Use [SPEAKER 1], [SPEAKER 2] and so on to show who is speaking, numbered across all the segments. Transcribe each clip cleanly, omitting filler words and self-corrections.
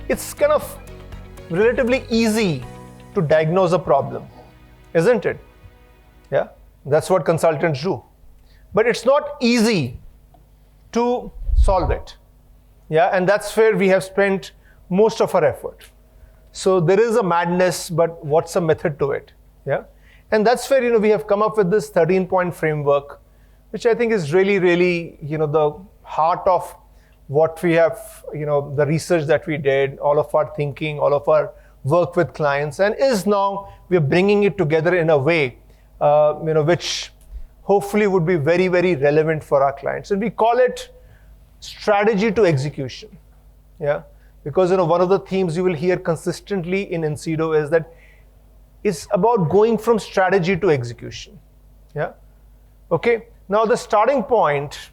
[SPEAKER 1] it's kind of relatively easy to diagnose a problem, isn't it? Yeah, that's what consultants do. But it's not easy to solve it. Yeah, and that's where we have spent most of our effort. So there is a madness, but what's a method to it? Yeah, and that's where we have come up with this 13-point framework, which I think is really, really the heart of what we have, the research that we did, all of our thinking, all of our work with clients, and is now we're bringing it together in a way, which hopefully would be very, very relevant for our clients. And we call it strategy to execution. Yeah, because one of the themes you will hear consistently in Incido is that it's about going from strategy to execution. Yeah. Okay. Now the starting point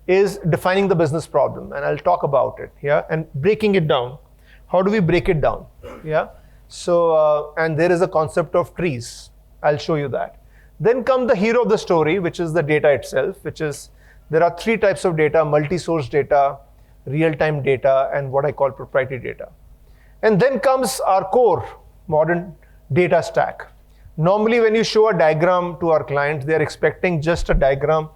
[SPEAKER 1] is defining the business problem, and I'll talk about it. Yeah, and breaking it down. How do we break it down? Yeah. So and there is a concept of trees. I'll show you that. Then come the hero of the story, which is the data itself, which is there are 3 types of data: multi-source data, real-time data, and what I call proprietary data. And then comes our core modern data stack. Normally, when you show a diagram to our clients, they are expecting just a diagram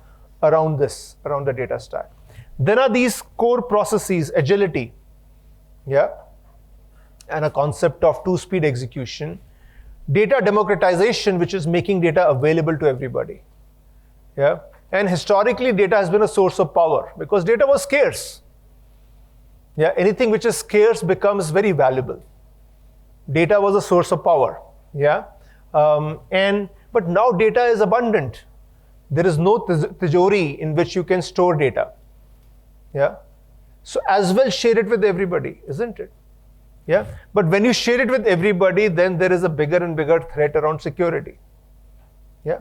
[SPEAKER 1] around the data stack. Then are these core processes, agility, yeah, and a concept of 2-speed execution. Data democratization, which is making data available to everybody. Yeah, and historically, data has been a source of power because data was scarce. Yeah, anything which is scarce becomes very valuable. Data was a source of power. Yeah, but now data is abundant. There is no tijori in which you can store data. Yeah, so as well share it with everybody, isn't it? Yeah, but when you share it with everybody, then there is a bigger and bigger threat around security. Yeah,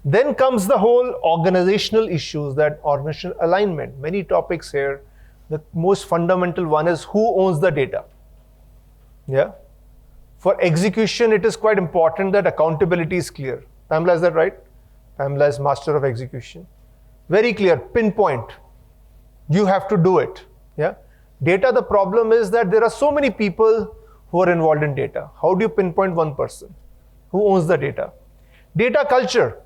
[SPEAKER 1] then comes the whole organizational issues, that organizational alignment. Many topics here. The most fundamental one is who owns the data. Yeah, for execution, it is quite important that accountability is clear. Pamela, is that right? Pamela is master of execution. Very clear, pinpoint. You have to do it. Yeah. Data, the problem is that there are so many people who are involved in data. How do you pinpoint one person? Who owns the data? Data culture.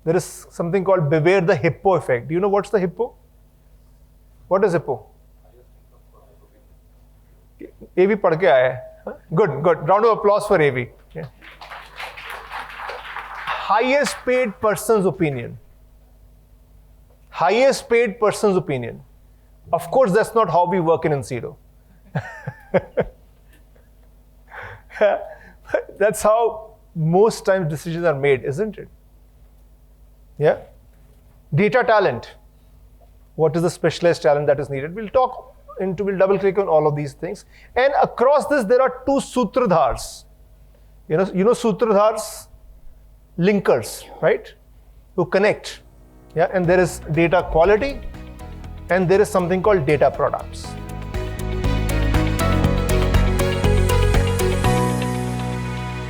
[SPEAKER 1] There is something called beware the hippo effect. Do you know what's the hippo? What is hippo? AV पढ़ के आया है. Good, good. Round of applause for AV. Yeah. Highest paid person's opinion. Highest paid person's opinion. Of course, that's not how we work in Incido. That's how most times decisions are made, isn't it? Yeah. Data talent. What is the specialized talent that is needed? We'll double click on all of these things. And across this, there are 2 sutradhars. You know sutradhars? Linkers, right? Who connect. Yeah, and there is data quality, and there is something called data products.